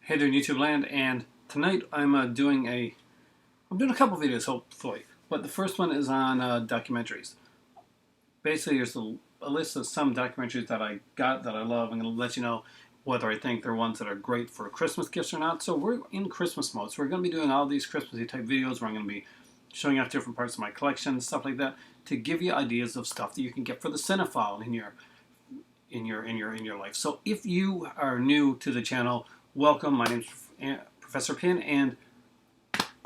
Hey there, YouTube land, and tonight I'm doing a couple videos, hopefully. But the first one is on documentaries. Basically, there's a list of some documentaries that I got that I love. I'm going to let you know whether I think they're ones that are great for Christmas gifts or not. So we're in Christmas mode. So we're going to be doing all these Christmassy type videos where I'm going to be showing off different parts of my collection, stuff like that, to give you ideas of stuff that you can get for the cinephile in your life. So if you are new to the channel, welcome. My name's Professor Pin, and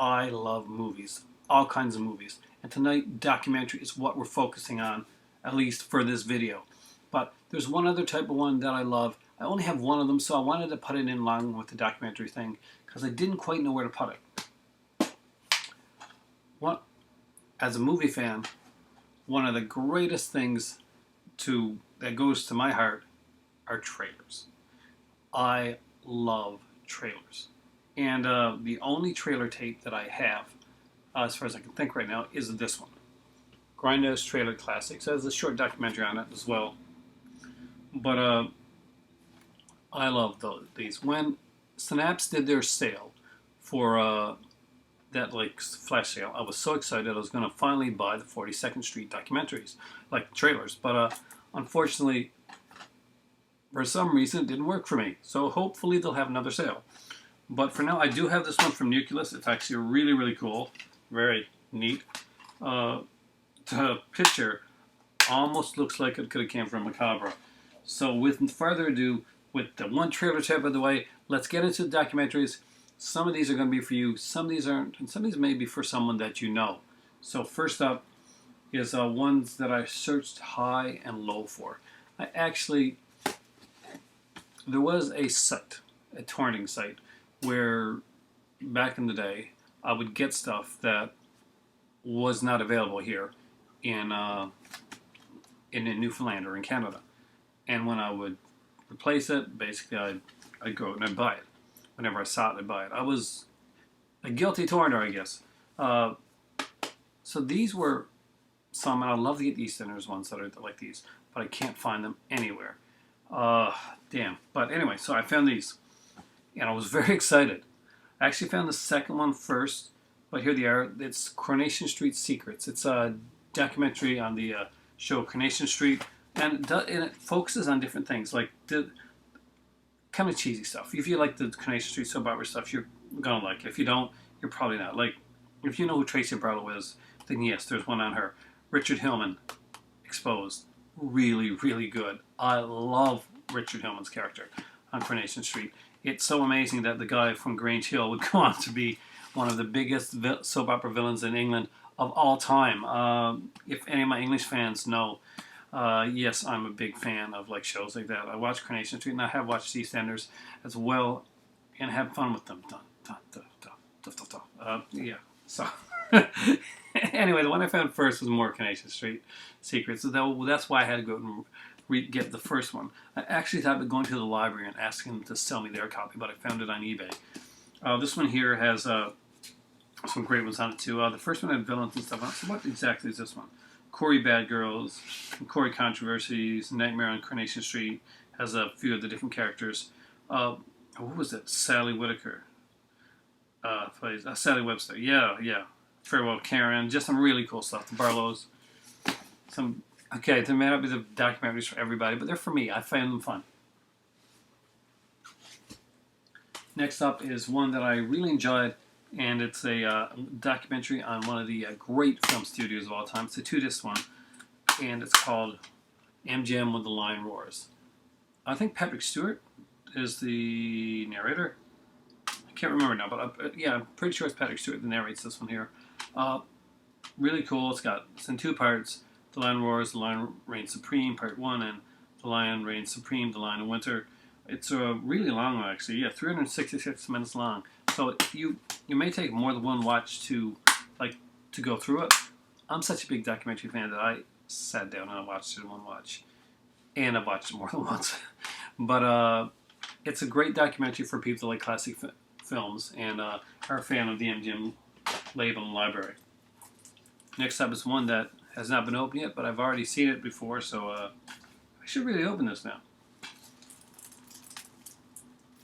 I love movies, all kinds of movies. And tonight, documentary is what we're focusing on, at least for this video. But there's one other type of one that I love. I only have one of them, so I wanted to put it in along with the documentary thing because I didn't quite know where to put it. What, as a movie fan, one of the greatest things that goes to my heart are trailers. I love trailers. And the only trailer tape that I have, as far as I can think right now, is this one. Grindhouse Trailer Classics. There's a short documentary on it as well. But I love these. When Synapse did their sale for that flash sale, I was so excited I was going to finally buy the 42nd Street documentaries, like trailers. But unfortunately, for some reason, it didn't work for me. So hopefully they'll have another sale. But for now, I do have this one from Nucleus. It's actually really, really cool. Very neat. The picture almost looks like it could have came from Macabre. So with further ado, with the one trailer tip out of the way, let's get into the documentaries. Some of these are going to be for you, some of these aren't, and some of these may be for someone that you know. So first up is ones that I searched high and low for. There was a site, a torrenting site, where back in the day I would get stuff that was not available here in Newfoundland or in Canada. And when I would replace it, basically I'd go out and I'd buy it. Whenever I saw it, I'd buy it. I was a guilty torrenter, I guess. So these were some, and I'd love to get Easterners ones that are like these, but I can't find them anywhere. Damn. But anyway, so I found these, and I was very excited. I actually found the second one first, but here they are. It's Coronation Street Secrets. It's a documentary on the show Coronation Street, and it focuses on different things, like the kind of cheesy stuff. If you like the Coronation Street soap opera stuff, you're gonna like it. If you don't, you're probably not. Like, if you know who Tracy Barlow is, then yes, there's one on her. Richard Hillman, Exposed. Really, really good. I love Richard Hillman's character on Coronation Street. It's so amazing that the guy from Grange Hill would go on to be one of the biggest soap opera villains in England of all time. If any of my English fans know, yes, I'm a big fan of shows like that. I watch Coronation Street, and I have watched EastEnders as well, and have fun with them. Yeah. So anyway, the one I found first was more Coronation Street Secrets. So that's why I had to go and get the first one. I actually thought of going to the library and asking them to sell me their copy, but I found it on eBay. This one here has some great ones on it too. The first one had villains and stuff on it. So what exactly is this one? Corey Bad Girls, Corey Controversies, Nightmare on Coronation Street, has a few of the different characters. What was it? Sally Whitaker plays Sally Webster. Yeah. Farewell Karen. Just some really cool stuff. The Barlows. They may not be the documentaries for everybody, but they're for me. I find them fun. Next up is one that I really enjoyed, and it's a documentary on one of the great film studios of all time. It's a 2-disc one, and it's called MGM When the Lion Roars. I think Patrick Stewart is the narrator. I can't remember now, but yeah, I'm pretty sure it's Patrick Stewart that narrates this one here. Really cool. It's in 2 parts. The Lion Roars, The Lion Reigns Supreme, Part 1, and The Lion Reigns Supreme, The Lion of Winter. It's a really long one, actually. Yeah, 366 minutes long. So you may take more than one watch to go through it. I'm such a big documentary fan that I sat down and I watched it in one watch. And I've watched it more than once. But it's a great documentary for people that like classic films and are a fan of the MGM label and library. Next up is one that has not been opened yet, but I've already seen it before, so I should really open this now.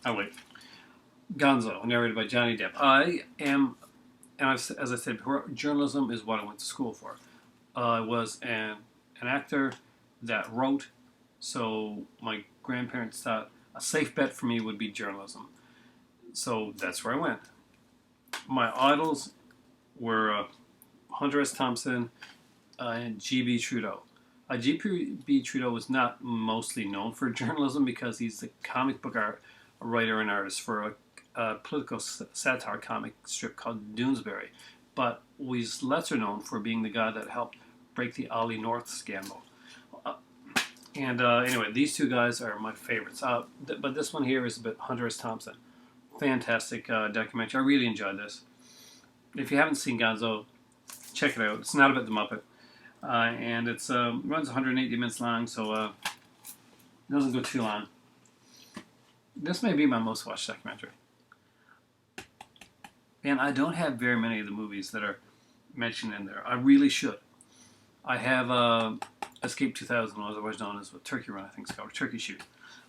Oh, wait. Gonzo, narrated by Johnny Depp. I am, and as I said before, journalism is what I went to school for. I was an actor that wrote, so my grandparents thought a safe bet for me would be journalism. So that's where I went. My idols were Hunter S. Thompson and G.B. Trudeau. G.B. Trudeau was not mostly known for journalism because he's a comic book writer and artist for a political satire comic strip called Doonesbury, but was lesser known for being the guy that helped break the Ollie North scandal. Anyway, these two guys are my favorites. But this one here is about Hunter S. Thompson. Fantastic documentary. I really enjoyed this. If you haven't seen Gonzo, check it out. It's not about the Muppet. And it's runs 180 minutes long, so it doesn't go too long. This may be my most watched documentary. And I don't have very many of the movies that are mentioned in there. I really should. I have Escape 2000, otherwise known as Turkey Run, I think it's called, Turkey Shoot.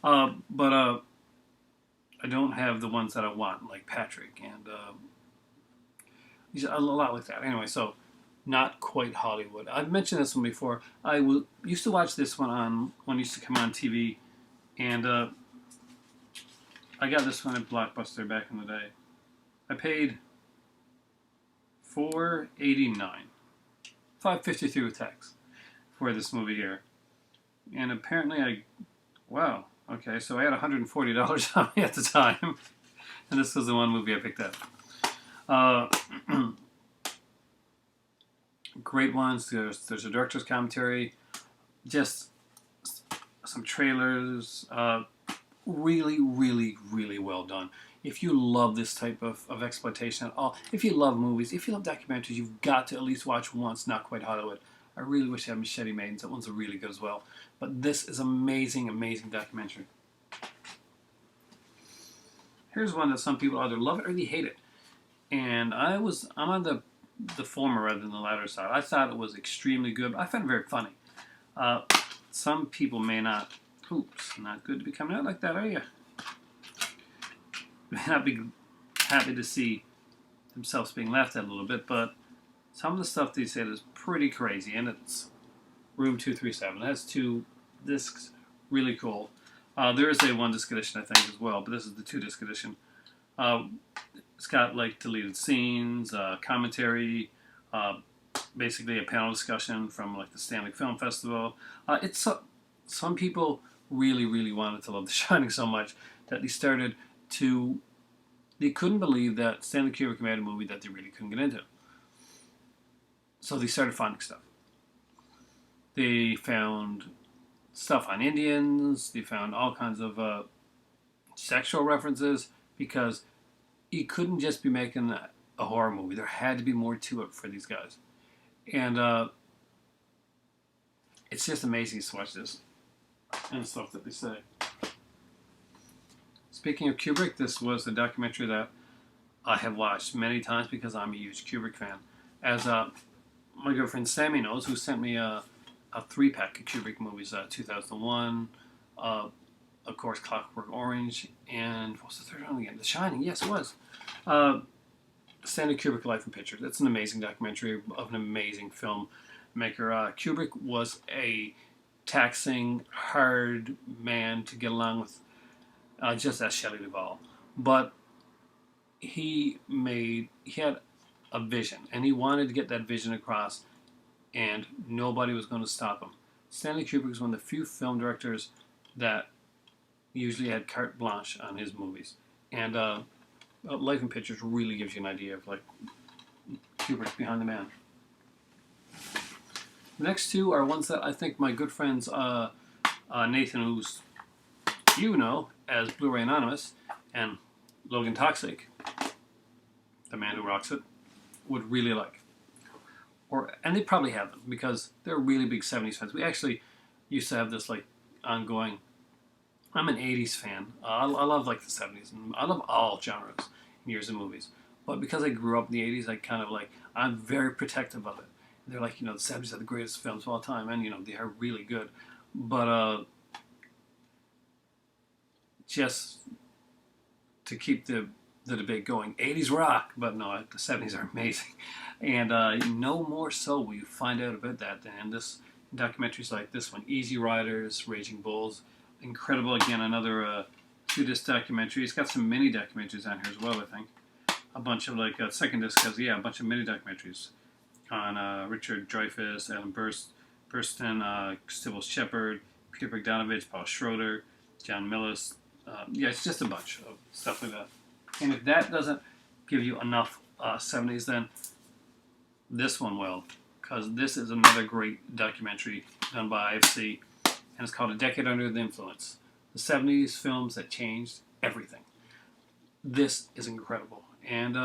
But I don't have the ones that I want, like Patrick and a lot like that. Anyway, so not quite Hollywood. I've mentioned this one before. Used to watch this one when it used to come on TV, and I got this one at Blockbuster back in the day. I paid $4.89, $5.53 with tax for this movie here, and apparently wow, okay, so I had $140 on me at the time, and this was the one movie I picked up. Great ones. There's a director's commentary, just some trailers. Really, really, really well done. If you love this type of exploitation at all, if you love movies, if you love documentaries, you've got to at least watch once Not Quite Hollywood. I really wish I had Machete Maidens. That one's really good as well. But this is amazing, amazing documentary. Here's one that some people either love it or they hate it. And I'm on the former rather than the latter side. I thought it was extremely good. I found it very funny. Some people may not. Oops, not good to be coming out like that, are you? May not be happy to see themselves being laughed at a little bit, but some of the stuff they said is pretty crazy, and it's Room 237. It has 2 discs, really cool. There is a 1-disc edition, I think, as well, but this is the 2-disc edition. It's got like deleted scenes, commentary, basically a panel discussion from like the Stanley Film Festival. Some people really, really wanted to love The Shining so much that they couldn't believe that Stanley Kubrick made a movie that they really couldn't get into. So they started finding stuff. They found stuff on Indians. They found all kinds of sexual references because he couldn't just be making a horror movie. There had to be more to it for these guys. And it's just amazing to watch this and the stuff that they say. Speaking of Kubrick, this was a documentary that I have watched many times because I'm a huge Kubrick fan. As my girlfriend Sammy knows, who sent me a 3-pack of Kubrick movies, 2001, of course Clockwork Orange, and what was the third one again? The Shining, yes it was. Stanley Kubrick, Life in Pictures. It's an amazing documentary of an amazing filmmaker. Kubrick was a taxing, hard man to get along with, just as Shelley Duvall. But he had a vision, and he wanted to get that vision across, and nobody was going to stop him. Stanley Kubrick was one of the few film directors that usually had carte blanche on his movies. And Life in Pictures really gives you an idea of like Kubrick behind the man. The next 2 are ones that I think my good friends Nathan, who's you know as Blu-ray Anonymous, and Logan Toxic, the man who rocks it, would really like. And they probably have them because they're really big 70s fans. We actually used to have this like ongoing. I'm an 80s fan. I love like the 70s, and I love all genres and years of movies. But because I grew up in the 80s, I kind of like, I'm very protective of it. And they're like, the 70s are the greatest films of all time, and they are really good. But just to keep the the debate going, 80s rock, but no, the 70s are amazing. And no more so will you find out about that than this documentaries like this one, Easy Riders, Raging Bulls. Incredible, again, another 2-disc documentary. It's got some mini documentaries on here as well, I think. A bunch of, like, second disc has, yeah, a bunch of mini documentaries on Richard Dreyfuss, Alan Burstyn, Sybil Shepherd, Peter Bogdanovich, Paul Schroeder, John Millis. Yeah, it's just a bunch of stuff like that. And if that doesn't give you enough 70s, then this one will, because this is another great documentary done by IFC, and it's called A Decade Under the Influence. The 70s films that changed everything. This is incredible, and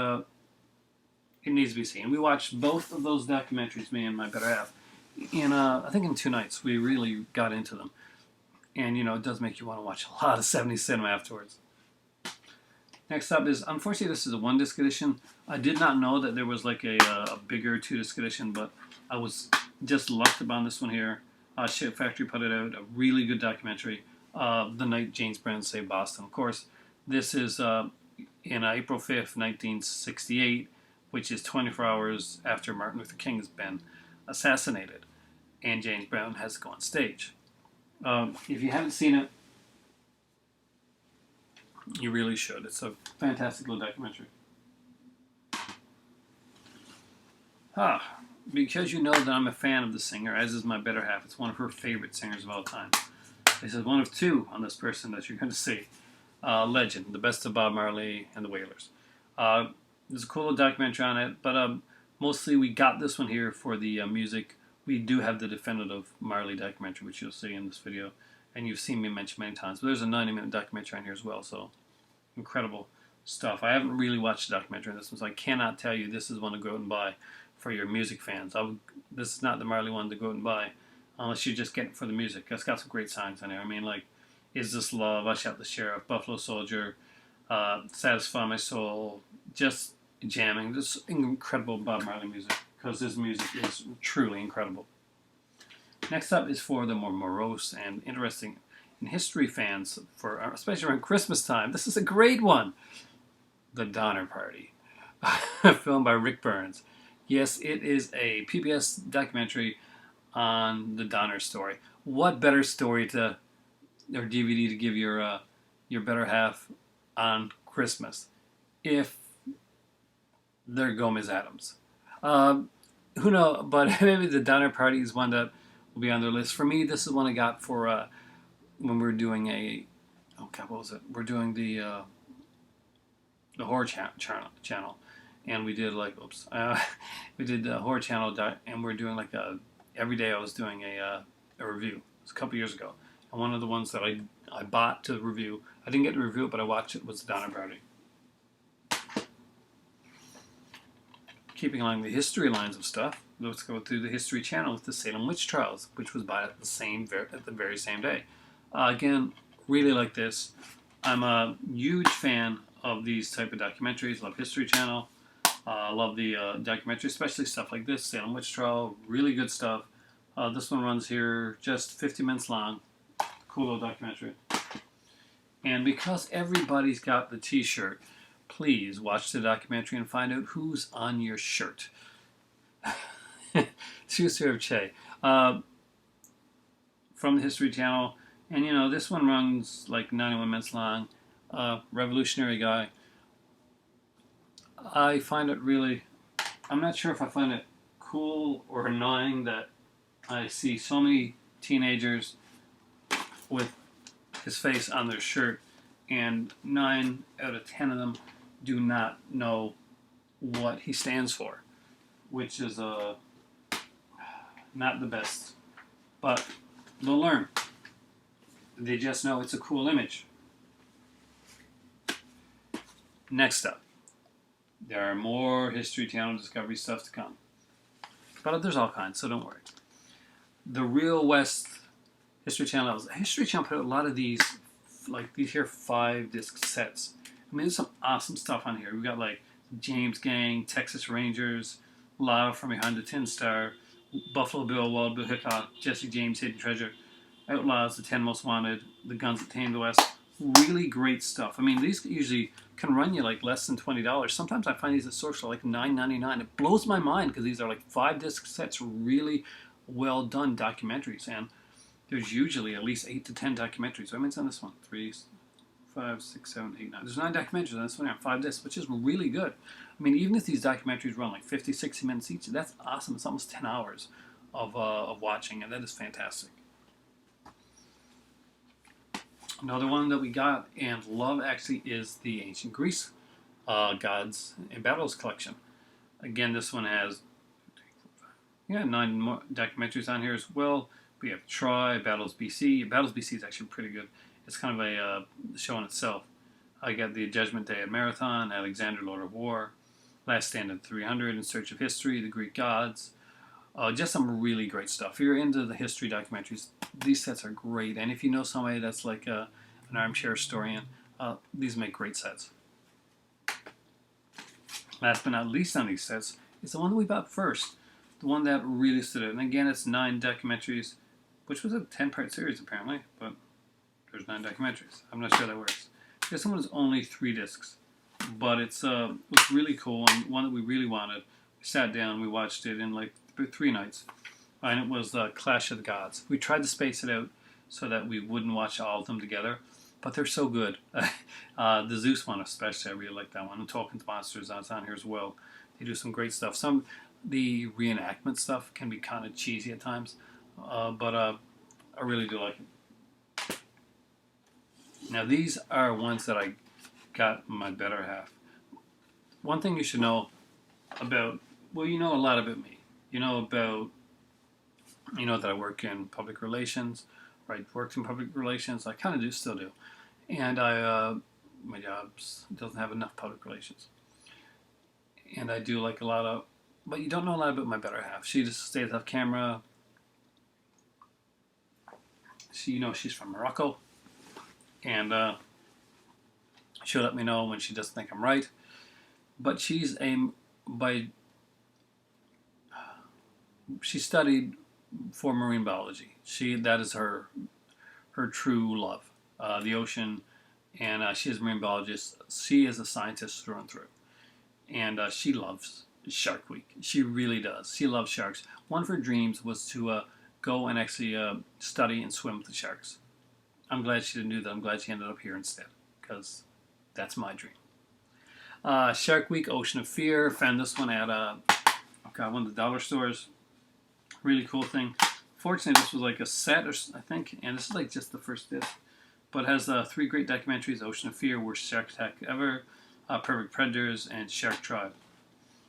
it needs to be seen. We watched both of those documentaries, me and my better half, in I think in 2 nights. We really got into them, and you know, it does make you want to watch a lot of 70s cinema afterwards. Next up is, unfortunately, this is a 1-disc edition. I did not know that there was like a bigger 2-disc edition, but I was just lucked upon this one here. Shit Factory put it out, a really good documentary. The Night James Brown Saved Boston. Of course, this is in April 5th, 1968, which is 24 hours after Martin Luther King has been assassinated, and James Brown has to go on stage. If you haven't seen it, you really should. It's a fantastic little documentary. Because you know that I'm a fan of the singer, as is my better half. It's one of her favorite singers of all time. This is one of 2 on this person that you're going to see. Legend, the best of Bob Marley and the Wailers. There's a cool little documentary on it, but mostly we got this one here for the music. We do have the definitive Marley documentary, which you'll see in this video, and you've seen me mention many times. But there's a 90-minute documentary on here as well, so incredible stuff. I haven't really watched the documentary on this one, so I cannot tell you this is one to go out and buy for your music fans. This is not the Marley one to go out and buy unless you just get it for the music. It's got some great songs on there. I mean, like, Is This Love, I Shot the Sheriff, Buffalo Soldier, Satisfy My Soul, just jamming. Just incredible Bob Marley music, because his music is truly incredible. Next up is for the more morose and interesting and history fans, for especially around Christmas time. This is a great one. The Donner Party, filmed by Rick Burns. Yes, it is a PBS documentary on the Donner story. What better story or DVD to give your better half on Christmas if they're Gomez Adams? Who knows? But maybe the Donner Party is one that will be on their list. For me, this is one I got for when we were doing what was it? We're doing the horror channel, and we did we did the horror channel, and we're doing like every day I was doing a review. It was a couple years ago, and one of the ones that I bought to review, I didn't get to review it, but I watched it, was the Donner Party. Keeping along the history lines of stuff, let's go through the History Channel with the Salem Witch Trials, which was bought at the very same day. Again, really like this. I'm a huge fan of these type of documentaries. Love History Channel. Love the documentary, especially stuff like this, Salem Witch Trial. Really good stuff. This one runs here just 50 minutes long. Cool little documentary. And because everybody's got the t-shirt, please watch the documentary and find out who's on your shirt. Suser of Che. From the History Channel. And you know, this one runs like 91 minutes long. Revolutionary guy. I find it really, I'm not sure if I find it cool or annoying that I see so many teenagers with his face on their shirt, and 9 out of 10 of them do not know what he stands for, which is not the best, but they'll learn. They just know it's a cool image. Next up, there are more History Channel Discovery stuff to come, but there's all kinds, so don't worry. The Real West History Channel put out a lot of these, like these here 5-disc sets. I mean, there's some awesome stuff on here. We've got like James Gang, Texas Rangers, Live from Behind the Tin Star, Buffalo Bill, Wild Bill Hickok, Jesse James, Hidden Treasure, Outlaws, The 10 Most Wanted, The Guns That Tamed the West. Really great stuff. I mean, these usually can run you like less than $20. Sometimes I find these at Social like $9.99. It blows my mind because these are like 5 disc sets, really well done documentaries, and there's usually at least 8 to 10 documentaries. So I mean, on this one, 3, 5, 6, 7, 8, 9. There's 9 documentaries on this one on 5 discs, which is really good. I mean, even if these documentaries run like 50, 60 minutes each, that's awesome. It's almost 10 hours of watching, and that is fantastic. Another one that we got and love actually is the Ancient Greece Gods and Battles collection. Again, this one has 9 more documentaries on here as well. We have Troy, Battles BC. Battles BC is actually pretty good. It's kind of a show in itself. I got the Judgment Day at Marathon, Alexander, Lord of War, Last Stand at 300, In Search of History, The Greek Gods. Just some really great stuff. If you're into the history documentaries, these sets are great. And if you know somebody that's like an armchair historian, these make great sets. Last but not least on these sets is the one that we bought first. The one that really stood out. And again, it's 9 documentaries, which was a 10-part series apparently, but there's 9 documentaries. I'm not sure that works. This one is only 3 discs, but it was really cool and one that we really wanted. We sat down, we watched it in like 3 nights, and it was Clash of the Gods. We tried to space it out so that we wouldn't watch all of them together, but they're so good. The Zeus one especially, I really like that one. And Tolkien's Monsters, that's on here as well. They do some great stuff. The reenactment stuff can be kind of cheesy at times, but I really do like it. Now these are ones that I got my better half. One thing you should know about, well, you know a lot about me. You know that I work in public relations, right? Worked in public relations. I kind of still do. And my job doesn't have enough public relations. And I do like a lot of, but you don't know a lot about my better half. She just stays off camera. She's from Morocco. And she'll let me know when she doesn't think I'm right. But she studied for marine biology. That is her true love, the ocean, and she is a marine biologist. She is a scientist through and through, and she loves Shark Week. She really does. She loves sharks. One of her dreams was to go and actually study and swim with the sharks. I'm glad she didn't do that. I'm glad she ended up here instead, because that's my dream. Shark Week, Ocean of Fear. Found this one at one of the dollar stores. Really cool thing. Fortunately, this was like a set, I think, and this is like just the first disc. But it has 3 great documentaries: Ocean of Fear, Worst Shark Attack Ever, Perfect Predators, and Shark Tribe.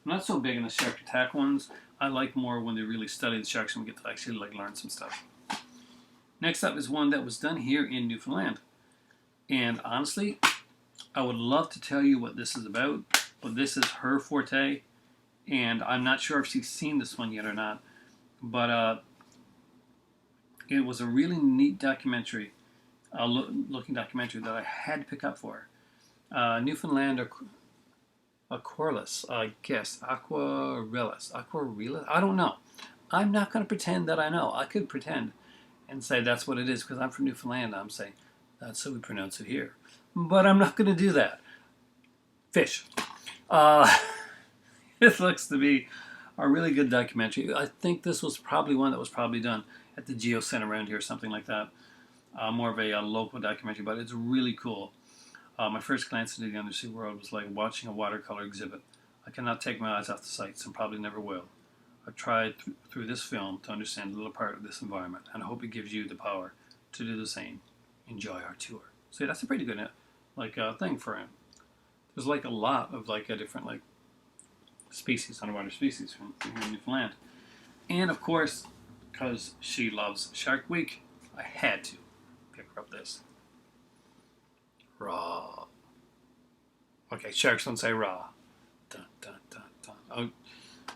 I'm not so big in the shark attack ones. I like more when they really study the sharks and we get to actually like learn some stuff. Next up is one that was done here in Newfoundland. And honestly, I would love to tell you what this is about, but this is her forte, and I'm not sure if she's seen this one yet or not. But it was a really neat documentary, looking documentary that I had to pick up for her. Newfoundland Aquarius, I guess. Aquarius. I don't know. I'm not going to pretend that I know. I could pretend and say that's what it is because I'm from Newfoundland. I'm saying that's how we pronounce it here. But I'm not going to do that. Fish. It looks to be a really good documentary. I think this was probably one that was probably done at the Geo Center around here, something like that. More of a local documentary, but it's really cool. My first glance into the undersea world was like watching a watercolor exhibit. I cannot take my eyes off the sights and probably never will. I've tried through this film to understand a little part of this environment, and I hope it gives you the power to do the same. Enjoy our tour. So that's a pretty good thing for him. There's like a lot of different species, underwater species from here in Newfoundland. And of course, because she loves Shark Week, I had to pick her up this. Raw. Okay, sharks don't say raw. Dun, dun, dun, dun. Oh,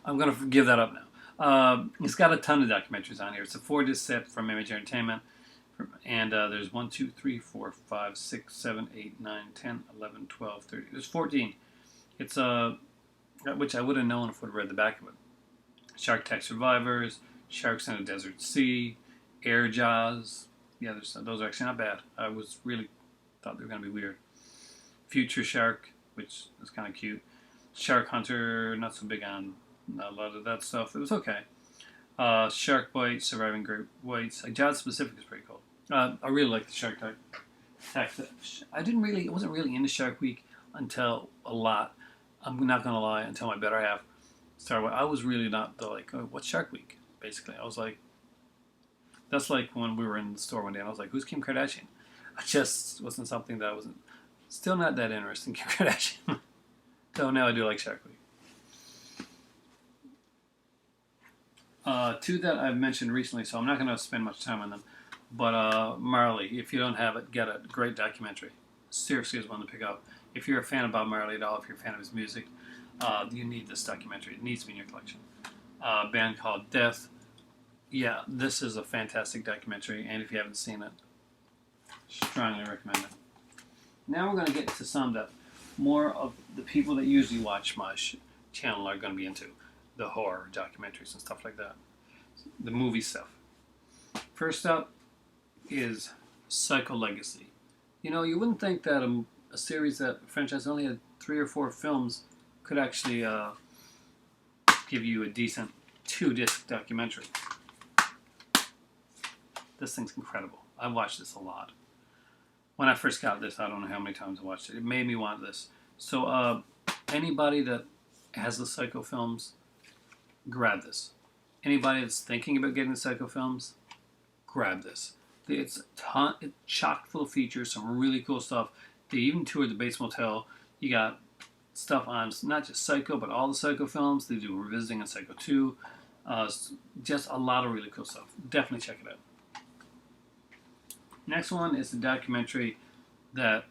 I'm going to give that up now. It's got a ton of documentaries on here. It's a 4-disc set from Image Entertainment. And there's 1, 2, 3, 4, 5, 6, 7, 8, 9, 10, 11, 12, 13. There's 14. It's which I would have known if I would have read the back of it. Shark Attack Survivors, Sharks in a Desert Sea, Air Jaws. Yeah, those are actually not bad. I was really thought they were going to be weird. Future Shark, which is kind of cute. Shark Hunter, not so big on a lot of that stuff. It was okay. Shark Bite, Surviving Great Whites. Jod Specific is pretty cool. I really like the Shark Tank. I wasn't really into Shark Week until a lot. I'm not gonna lie, until my better half started. I was really not the like, oh, what's Shark Week? Basically, I was like, that's like when we were in the store one day and I was like, who's Kim Kardashian? I just wasn't something that I wasn't, still not that interested in Kim Kardashian. So now I do like Shark Week. Two that I've mentioned recently, so I'm not going to spend much time on them. But Marley, if you don't have it, get it. Great documentary. Seriously is one to pick up. If you're a fan of Bob Marley at all, if you're a fan of his music, you need this documentary. It needs to be in your collection. A band called Death. Yeah, this is a fantastic documentary, and if you haven't seen it, strongly recommend it. Now we're going to get to some that more of the people that usually watch my channel are going to be into. The horror documentaries and stuff like that. The movie stuff. First up is Psycho Legacy. You know, you wouldn't think that a series that a franchise only had 3 or 4 films could actually give you a decent 2-disc documentary. This thing's incredible. I've watched this a lot. When I first got this, I don't know how many times I watched it. It made me want this. So anybody that has the Psycho films, grab this. Anybody that's thinking about getting the Psycho films, grab this. It's chock full of features, some really cool stuff. They even toured the Bates Motel. You got stuff on not just Psycho, but all the Psycho films. They do revisiting on Psycho 2. Just a lot of really cool stuff. Definitely check it out. Next one is the documentary that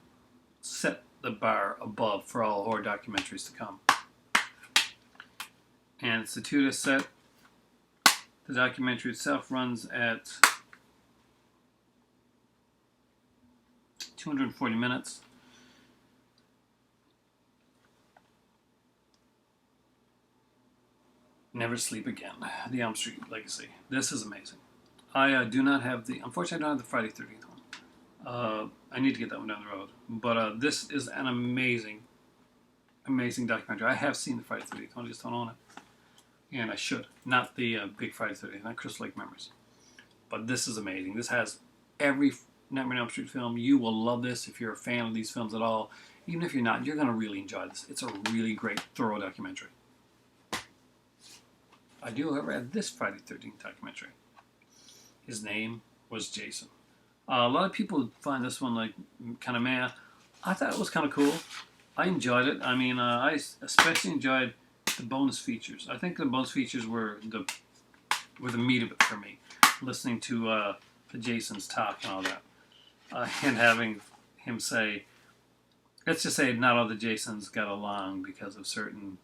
set the bar above for all horror documentaries to come. And it's a 2-disc set. The documentary itself runs at 240 minutes. Never Sleep Again, the Elm Street Legacy. This is amazing. I do not have the, unfortunately I don't have the Friday 13th one. I need to get that one down the road. But this is an amazing, amazing documentary. I have seen the Friday 13th one, I just don't own it. And I should. Not the big Friday 13th, not Crystal Lake Memories. But this is amazing. This has every Nightmare on Elm Street film. You will love this if you're a fan of these films at all. Even if you're not, you're going to really enjoy this. It's a really great, thorough documentary. I do, however, have this Friday 13th documentary. His name was Jason. A lot of people find this one like kind of meh. I thought it was kind of cool. I enjoyed it. I mean, I especially enjoyed the bonus features. I think the bonus features were the meat of it for me. Listening to the Jason's talk and all that, and having him say, let's just say not all the Jasons got along because of certain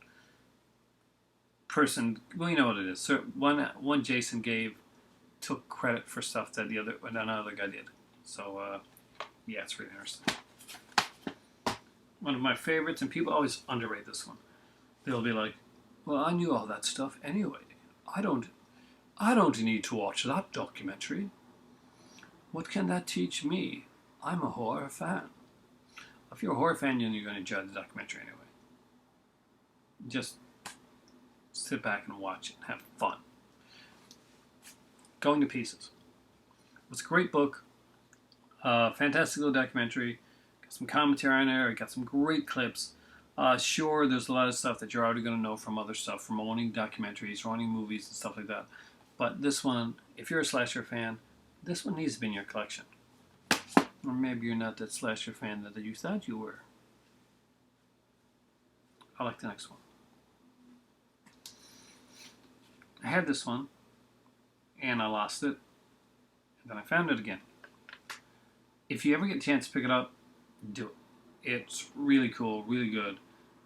person. Well, you know what it is. So one Jason took credit for stuff that another guy did. So yeah, it's really interesting. One of my favorites, and people always underrate this one. They'll be like, well, I knew all that stuff anyway. I don't need to watch that documentary. What can that teach me? I'm a horror fan. If you're a horror fan, then you're going to enjoy the documentary anyway. Just sit back and watch it and have fun. Going to Pieces. It's a great book. Fantastic little documentary. Got some commentary on there. Got some great clips. Sure, there's a lot of stuff that you're already going to know from other stuff, from owning documentaries, or owning movies and stuff like that. But this one, if you're a slasher fan, this one needs to be in your collection. Or maybe you're not that slasher fan that you thought you were. I like the next one. I had this one, and I lost it, and then I found it again. If you ever get a chance to pick it up, do it. It's really cool, really good,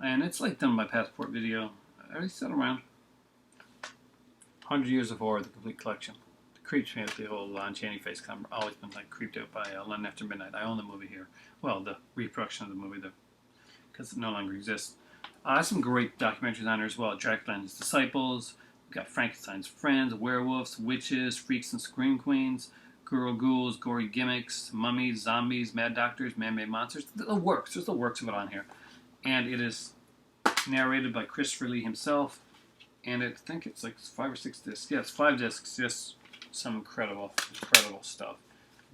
and it's like done by Passport Video. I already set around 100 Years of Horror, the complete collection. It creeps me out, the whole uncanny face. I've always been like creeped out by London After Midnight. I own the movie here. Well, the reproduction of the movie, because it no longer exists. Some great documentaries on there as well. Dracula and His Disciples. We've got Frankenstein's Friends, Werewolves, Witches, Freaks and Scream Queens. girl ghouls, gory gimmicks, mummies, zombies, mad doctors, man-made monsters. The works. There's the works of it on here. And it is narrated by Christopher Lee himself. And I think it's like 5 or 6 discs. Yeah, it's 5 discs. Just some incredible stuff.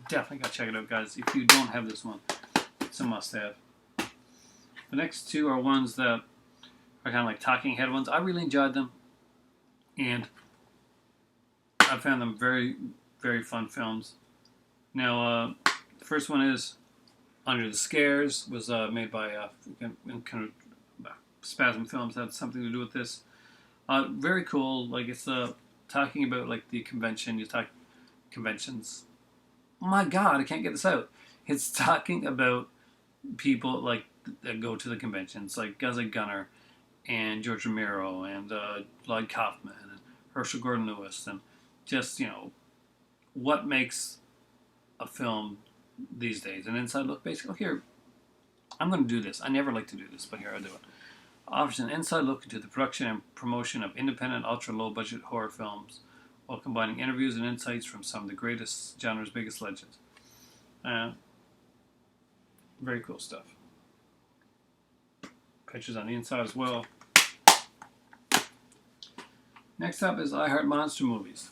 Definitely gotta check it out, guys. If you don't have this one, it's a must-have. The next two are ones that are kind of like talking head ones. I really enjoyed them. And I found them very, very fun films. Now, the first one is Under the Scares. Was made by kind of Spasm Films. Had something to do with this. Very cool. Like it's talking about like the convention. You talk conventions. Oh my God, I can't get this out. It's talking about people like that go to the conventions, like guys like Gunnar and George Romero and Lloyd Kaufman and Herschel Gordon Lewis, and just what makes a film these days. An inside look, basically. Here, I'm going to do this. I never like to do this, but here I do it. Offers an inside look into the production and promotion of independent, ultra-low-budget horror films, while combining interviews and insights from some of the greatest genre's biggest legends. Very cool stuff. Pictures on the inside as well. Next up is I Heart Monster Movies.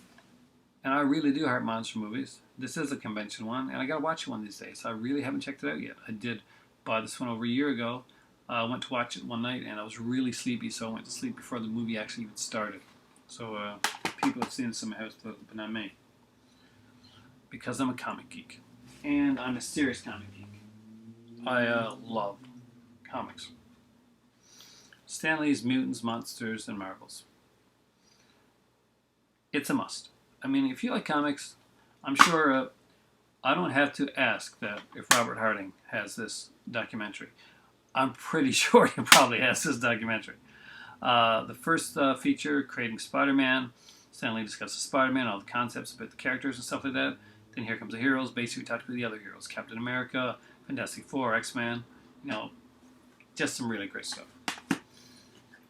And I really do heart monster movies. This is a convention one, and I gotta watch one these days. I really haven't checked it out yet. I did buy this one over a year ago. I went to watch it one night, and I was really sleepy, so I went to sleep before the movie actually even started. So people have seen this in my house, but not me. Because I'm a comic geek. And I'm a serious comic geek. I love comics. Stan Lee's Mutants, Monsters, and Marvels. It's a must. I mean, if you like comics, I'm sure I don't have to ask that if Robert Harding has this documentary. I'm pretty sure he probably has this documentary. The first feature, Creating Spider-Man. Stan Lee discusses Spider-Man, all the concepts about the characters and stuff like that. Then Here Comes the Heroes. Basically, we talked about the other heroes. Captain America, Fantastic Four, X-Men. Just some really great stuff.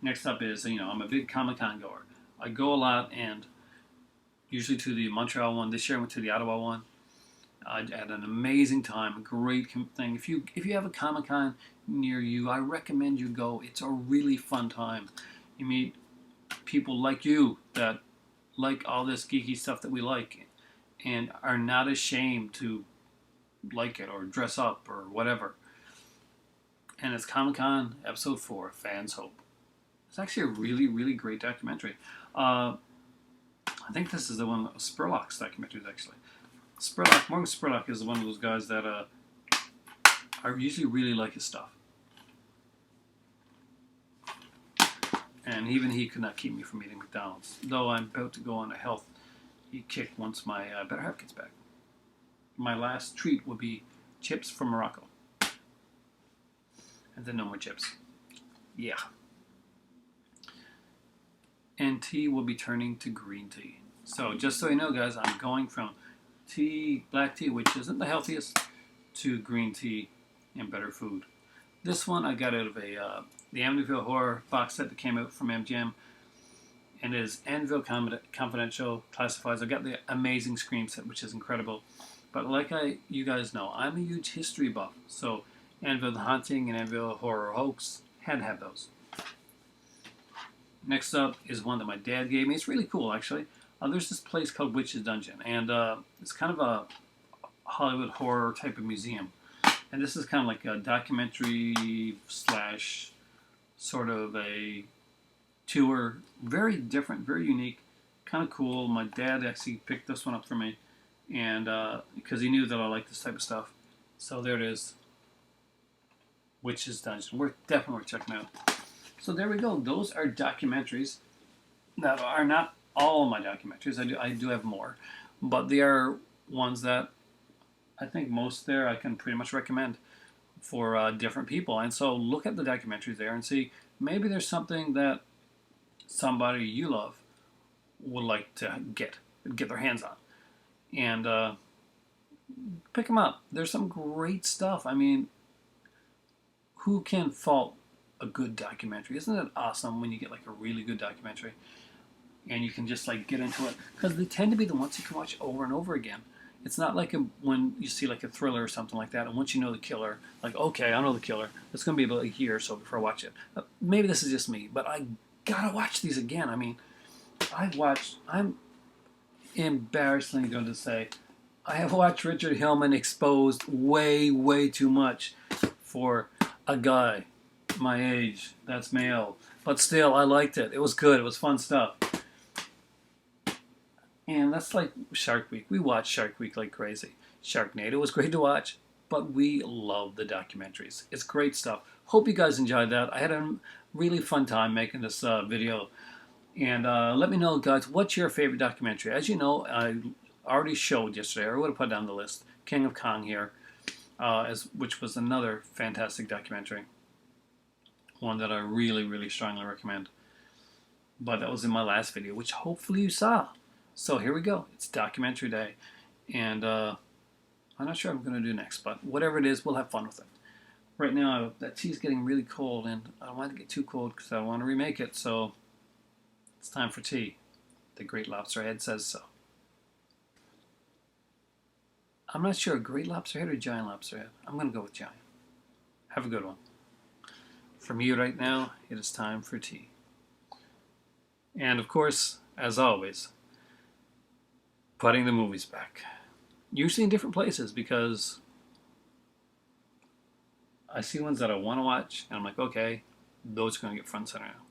Next up is, I'm a big Comic-Con goer. I go a lot, and usually to the Montreal one. This year I went to the Ottawa one. I had an amazing time, a great thing. If you have a Comic-Con near you, I recommend you go. It's a really fun time. You meet people like you that like all this geeky stuff that we like and are not ashamed to like it or dress up or whatever. And it's Comic-Con Episode 4, Fans Hope. It's actually a really, really great documentary. I think this is the one, Spurlock's documentaries, actually. Morgan Spurlock is one of those guys that I usually really like his stuff. And even he could not keep me from eating McDonald's. Though I'm about to go on a health kick once my better half gets back. My last treat will be chips from Morocco. And then no more chips. Yeah. And tea will be turning to green tea. So just so you know, guys, I'm going from black tea, which isn't the healthiest, to green tea and better food. This one I got out of the Amityville Horror box set that came out from MGM, and it is Amityville Confidential Classifieds. I got the Amazing Scream set, which is incredible. But like you guys know, I'm a huge history buff, so Amityville The Haunting and Amityville Horror Hoax had to have those. Next up is one that my dad gave me. It's really cool, actually. There's this place called Witch's Dungeon, and it's kind of a Hollywood horror type of museum. And this is kind of like a documentary slash sort of a tour. Very different, very unique, kind of cool. My dad actually picked this one up for me, and because he knew that I like this type of stuff. So there it is, Witch's Dungeon. Definitely worth checking out. So there we go. Those are documentaries that are not all of my documentaries. I do have more, but they are ones that I think most there I can pretty much recommend for different people. And so look at the documentaries there and see maybe there's something that somebody you love would like to get their hands on, and pick them up. There's some great stuff. I mean, who can fault a good documentary? Isn't it awesome when you get like a really good documentary and you can just like get into it, because they tend to be the ones you can watch over and over again, It's not like when you see like a thriller or something like that, and once you know the killer, like, okay, I know the killer. It's going to be about a year or so before I watch it. Maybe this is just me, but I gotta watch these again. I mean, I'm embarrassingly going to say, I have watched Richard Hillman exposed way, way too much for a guy my age that's male. But still, I liked it. It was good. It was fun stuff. And that's like Shark Week. We watched Shark Week like crazy. Sharknado was great to watch, but we love the documentaries. It's great stuff. Hope you guys enjoyed that. I had a really fun time making this video. And let me know, guys, what's your favorite documentary? As you know, I already showed yesterday, or I would have put down the list, King of Kong here, which was another fantastic documentary. One that I really, really strongly recommend. But that was in my last video, which hopefully you saw. So here we go. It's documentary day. And I'm not sure what I'm going to do next, but whatever it is, we'll have fun with it. Right now, that tea's getting really cold, and I don't want it to get too cold because I don't want to remake it, so it's time for tea. The Great Lobster Head says so. I'm not sure, Great Lobster Head or Giant Lobster Head? I'm going to go with Giant. Have a good one. For me right now, it is time for tea. And of course, as always, putting the movies back. Usually in different places, because I see ones that I want to watch, and I'm like, okay, those are going to get front center now.